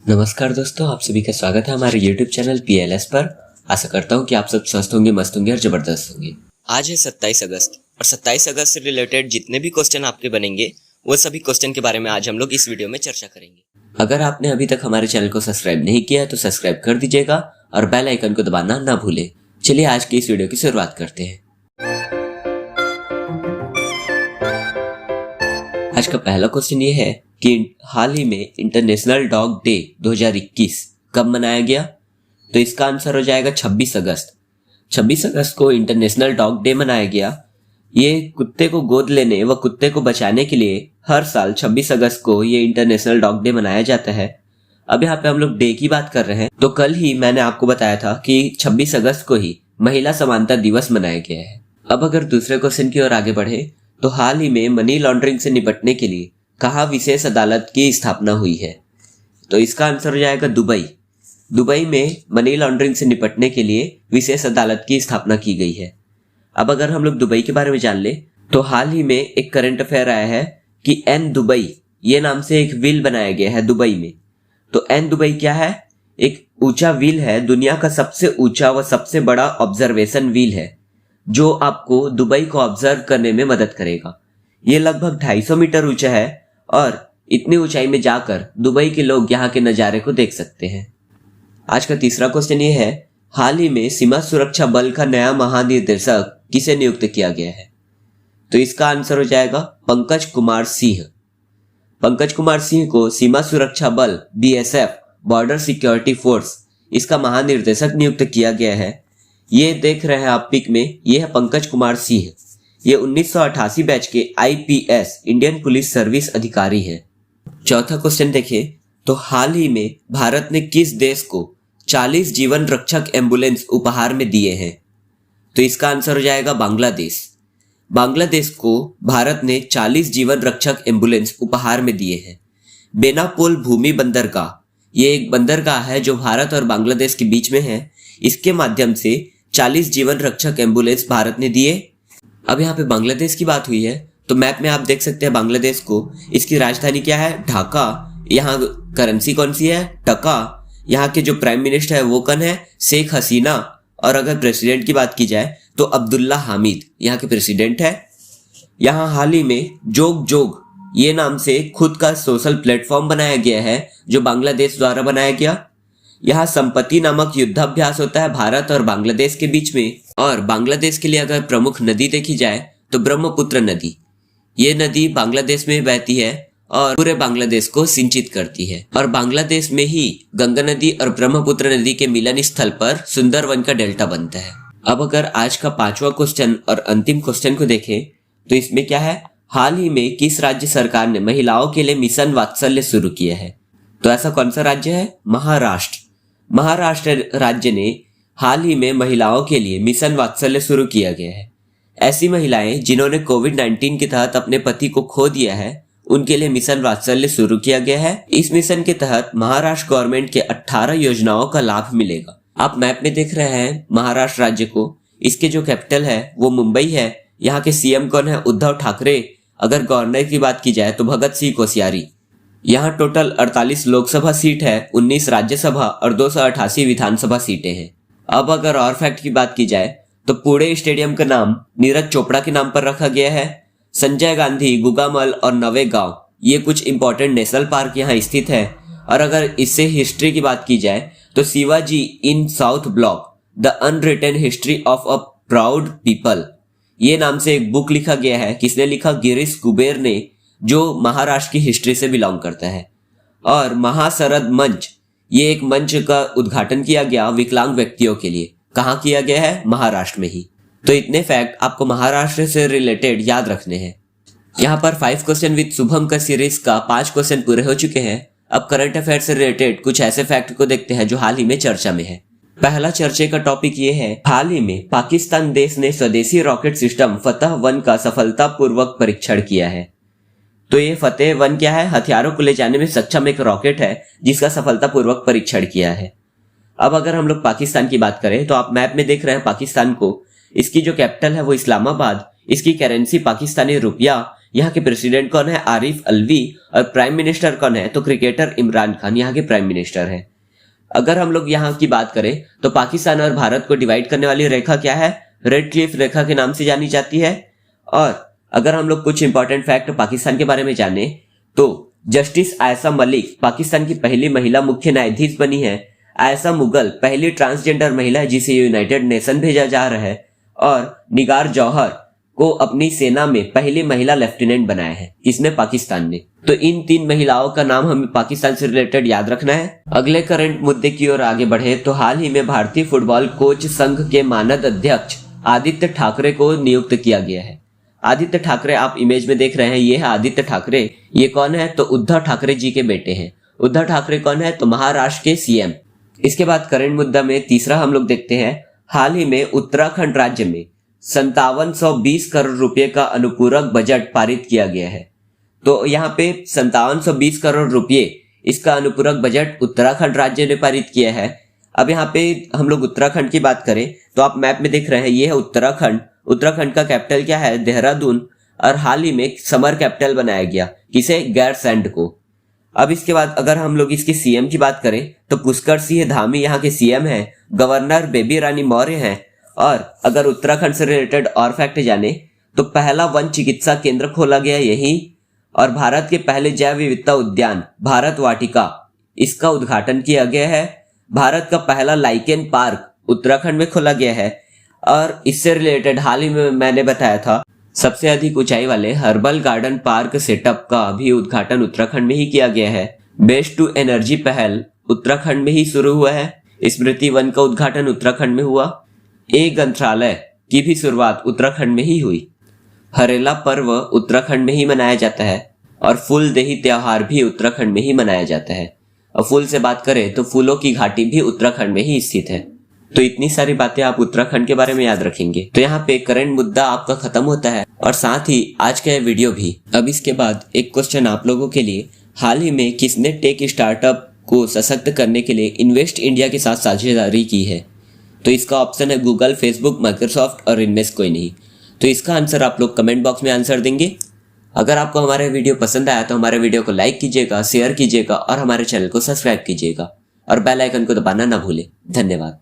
नमस्कार दोस्तों, आप सभी का स्वागत है हमारे YouTube चैनल PLS पर। आशा करता हूँ कि आप सब स्वस्थ होंगे, मस्त होंगे और जबरदस्त होंगे। आज है 27 अगस्त और 27 अगस्त से रिलेटेड जितने भी क्वेश्चन आपके बनेंगे वो सभी क्वेश्चन के बारे में आज हम लोग इस वीडियो में चर्चा करेंगे। अगर आपने अभी तक हमारे चैनल को सब्सक्राइब नहीं किया है तो सब्सक्राइब कर दीजिएगा और बेल आइकन को दबाना ना भूले। चलिए आज की इस वीडियो की शुरुआत करते हैं। आज का पहला क्वेश्चन ये है कि हाल ही में इंटरनेशनल डॉग डे 2021 कब मनाया गया? तो इसका आंसर हो जाएगा 26 अगस्त। 26 अगस्त को इंटरनेशनल डॉग डे मनाया गया। ये कुत्ते को गोद लेने व कुत्ते को बचाने के लिए हर साल 26 अगस्त को ये इंटरनेशनल डॉग डे मनाया जाता है। अब यहाँ पे हम लोग डे की बात कर रहे हैं, तो कल ही मैंने आपको बताया था कि 26 अगस्त को ही महिला समानता दिवस मनाया गया है। अब अगर दूसरे क्वेश्चन की ओर आगे बढ़े तो हाल ही में मनी लॉन्ड्रिंग से निपटने के लिए कहाँ विशेष अदालत की स्थापना हुई है? तो इसका आंसर हो जाएगा दुबई। दुबई में मनी लॉन्ड्रिंग से निपटने के लिए विशेष अदालत की स्थापना की गई है। अब अगर हम लोग दुबई के बारे में जान ले तो हाल ही में एक करंट अफेयर आया है कि एन दुबई ये नाम से एक व्हील बनाया गया है दुबई में। तो एन दुबई क्या है? एक ऊंचा व्हील है, दुनिया का सबसे ऊंचा व सबसे बड़ा ऑब्जर्वेशन व्हील है जो आपको दुबई को ऑब्जर्व करने में मदद करेगा। ये लगभग 250 मीटर ऊंचा है और इतनी ऊंचाई में जाकर दुबई के लोग यहाँ के नज़ारे को देख सकते हैं। आज का तीसरा क्वेश्चन ये है, हाल ही में सीमा सुरक्षा बल का नया महानिदेशक किसे नियुक्त किया गया है? तो इसका आंसर हो जाएगा पंकज कुमार सिंह। पंकज कुमार सिंह को सीमा सुरक्षा बल BSF बॉर्डर सिक्योरिटी फोर्स इसका महानिर्देशक नियुक्त किया गया है। ये देख रहे हैं आप पिक में, ये है पंकज कुमार सिंह। ये 1988 बैच के IPS इंडियन पुलिस सर्विस अधिकारी हैं। चौथा क्वेश्चन देखें तो हाल ही में भारत ने किस देश को 40 जीवन रक्षक एम्बुलेंस उपहार में दिए हैं? तो इसका आंसर हो जाएगा बांग्लादेश। बांग्लादेश को भारत ने 40 जीवन रक्षक एम्बुलेंस उपहार में दिए हैं। बेनापोल भूमि बंदरगाह ये एक बंदरगाह है जो भारत और बांग्लादेश के बीच में है। इसके माध्यम से 40 जीवन रक्षक एम्बुलेंस भारत ने दिए। अब यहाँ पे बांग्लादेश की बात हुई है तो मैप में आप देख सकते हैं बांग्लादेश को। इसकी राजधानी क्या है? ढाका। यहाँ करेंसी कौन सी है? टका। यहाँ के जो प्राइम मिनिस्टर है वो कौन है? शेख हसीना। और अगर प्रेसिडेंट की बात की जाए तो अब्दुल्ला हामिद यहाँ के प्रेसिडेंट है। यहाँ हाल ही में जोग जोग ये नाम से खुद का सोशल प्लेटफॉर्म बनाया गया है जो बांग्लादेश द्वारा बनाया गया। यहाँ संपत्ति नामक युद्धाभ्यास होता है भारत और बांग्लादेश के बीच में। और बांग्लादेश के लिए अगर प्रमुख नदी देखी जाए तो ब्रह्मपुत्र नदी, ये नदी बांग्लादेश में बहती है और पूरे बांग्लादेश को सिंचित करती है। और बांग्लादेश में ही गंगा नदी और ब्रह्मपुत्र नदी के मिलन स्थल पर सुंदरवन का डेल्टा बनता है। अब अगर आज का पांचवा क्वेश्चन और अंतिम क्वेश्चन को देखें तो इसमें क्या है, हाल ही में किस राज्य सरकार ने महिलाओं के लिए मिशन वात्सल्य शुरू किया है? तो ऐसा कौन सा राज्य है? महाराष्ट्र। महाराष्ट्र राज्य ने हाल ही में महिलाओं के लिए मिशन वात्सल्य शुरू किया गया है। ऐसी महिलाएं जिन्होंने कोविड-19 के तहत अपने पति को खो दिया है उनके लिए मिशन वात्सल्य शुरू किया गया है। इस मिशन के तहत महाराष्ट्र गवर्नमेंट के 18 योजनाओं का लाभ मिलेगा। आप मैप में देख रहे हैं महाराष्ट्र राज्य को। इसके जो कैपिटल है वो मुंबई है। यहाँ के CM कौन है? उद्धव ठाकरे। अगर गवर्नर की बात की जाए तो भगत सिंह कोश्यारी। यहाँ टोटल 48 लोकसभा सीट है, 19 राज्यसभा और 288 विधानसभा सीटें हैं। अब अगर और फैक्ट की बात की जाए तो पुणे स्टेडियम का नाम नीरज चोपड़ा के नाम पर रखा गया है। संजय गांधी, गुगामल और नवेगांव ये कुछ इंपॉर्टेंट नेशनल पार्क यहाँ स्थित है। और अगर इससे हिस्ट्री की बात की जाए तो Shivaji in South Block the unwritten history of a proud people ये नाम से एक बुक लिखा गया है। किसने लिखा? गिरीश कुबेर ने, जो महाराष्ट्र की हिस्ट्री से बिलोंग करता है। और महाशरद मंच ये एक मंच का उद्घाटन किया गया विकलांग व्यक्तियों के लिए। कहाँ किया गया है? महाराष्ट्र में ही। तो इतने फैक्ट आपको महाराष्ट्र से रिलेटेड याद रखने हैं। यहाँ पर 5 क्वेश्चन विद शुभम का सीरीज का 5 क्वेश्चन पूरे हो चुके हैं। अब करंट अफेयर से रिलेटेड कुछ ऐसे फैक्ट को देखते हैं जो हाल ही में चर्चा में है। पहला चर्चे का टॉपिक ये है, हाल ही में पाकिस्तान देश ने स्वदेशी रॉकेट सिस्टम फतह-1 का सफलतापूर्वक परीक्षण किया है। तो ये फतेह-1 क्या है? हथियारों को ले जाने में सक्षम एक रॉकेट है जिसका सफलतापूर्वक परीक्षण किया है। अब अगर हम लोग पाकिस्तान की बात करें तो आप मैप में देख रहे हैं पाकिस्तान को। इसकी जो कैपिटल है वो इस्लामाबाद। इसकी करेंसी पाकिस्तानी रुपया यहाँ के प्रेसिडेंट कौन है? आरिफ अलवी। और प्राइम मिनिस्टर कौन है? तो क्रिकेटर इमरान खान यहाँ के प्राइम मिनिस्टर है। अगर हम लोग यहाँ की बात करें तो पाकिस्तान और भारत को डिवाइड करने वाली रेखा क्या है? रेड क्लिफ रेखा के नाम से जानी जाती है। और अगर हम लोग कुछ इंपॉर्टेंट फैक्ट पाकिस्तान के बारे में जाने तो जस्टिस आयशा मलिक पाकिस्तान की पहली महिला मुख्य न्यायाधीश बनी है। आयशा मुगल पहली ट्रांसजेंडर महिला है जिसे यूनाइटेड नेशन भेजा जा रहा है। और निगार जौहर को अपनी सेना में पहली महिला लेफ्टिनेंट बनाया है। किसने? पाकिस्तान ने। तो इन 3 महिलाओं का नाम हमें पाकिस्तान से रिलेटेड याद रखना है। अगले करंट मुद्दे की ओर आगे बढ़े तो हाल ही में भारतीय फुटबॉल कोच संघ के मानद अध्यक्ष आदित्य ठाकरे को नियुक्त किया गया है। आदित्य ठाकरे आप इमेज में देख रहे हैं, ये है आदित्य ठाकरे। ये कौन है? तो उद्धव ठाकरे जी के बेटे हैं। उद्धव ठाकरे कौन है? तो महाराष्ट्र के सीएम। इसके बाद करंट मुद्दा में तीसरा हम लोग देखते हैं, हाल ही में उत्तराखंड राज्य में 5720 करोड़ रुपए का अनुपूरक बजट पारित किया गया है। तो यहाँ पे 5720 करोड़ रुपए इसका अनुपूरक बजट उत्तराखंड राज्य ने पारित किया है। अब यहाँ पे हम लोग उत्तराखंड की बात करें तो आप मैप में देख रहे हैं, ये है उत्तराखंड। उत्तराखंड का कैपिटल क्या है? देहरादून। और हाल ही में समर कैपिटल बनाया गया। किसे? गैरसैंड को। अब इसके बाद अगर हम लोग इसके सीएम की बात करें तो पुष्कर सिंह धामी यहाँ के सीएम हैं। गवर्नर बेबी रानी मौर्य हैं। और अगर उत्तराखंड से रिलेटेड और फैक्ट जाने तो पहला वन चिकित्सा केंद्र खोला गया यही। और भारत के पहले जैव विविधता उद्यान भारत वाटिका, इसका उद्घाटन किया गया है। भारत का पहला लाइकेन पार्क उत्तराखंड में खोला गया है। और इससे रिलेटेड हाल ही में मैंने बताया था, सबसे अधिक ऊंचाई वाले हर्बल गार्डन पार्क सेटअप का भी उद्घाटन उत्तराखंड में ही किया गया है। बेस्ट टू एनर्जी पहल उत्तराखंड में ही शुरू हुआ है। स्मृति वन का उद्घाटन उत्तराखंड में हुआ। एक ग्रंथालय की भी शुरुआत उत्तराखंड में ही हुई। हरेला पर्व उत्तराखंड में ही मनाया जाता है। और फूलदेही त्योहार भी उत्तराखंड में ही मनाया जाता है। और फूल से बात करें तो फूलों की घाटी भी उत्तराखंड में ही स्थित है। तो इतनी सारी बातें आप उत्तराखंड के बारे में याद रखेंगे। तो यहाँ पे करंट मुद्दा आपका खत्म होता है और साथ ही आज का वीडियो भी। अब इसके बाद एक क्वेश्चन आप लोगों के लिए, हाल ही में किसने टेक स्टार्टअप को सशक्त करने के लिए इन्वेस्ट इंडिया के साथ साझेदारी की है? तो इसका ऑप्शन है गूगल, फेसबुक, माइक्रोसॉफ्ट और इनमें से कोई नहीं। तो इसका आंसर आप लोग कमेंट बॉक्स में आंसर देंगे। अगर आपको हमारा वीडियो पसंद आया तो हमारे वीडियो को लाइक कीजिएगा, शेयर कीजिएगा और हमारे चैनल को सब्सक्राइब कीजिएगा और बेल आइकन को दबाना ना भूलें। धन्यवाद।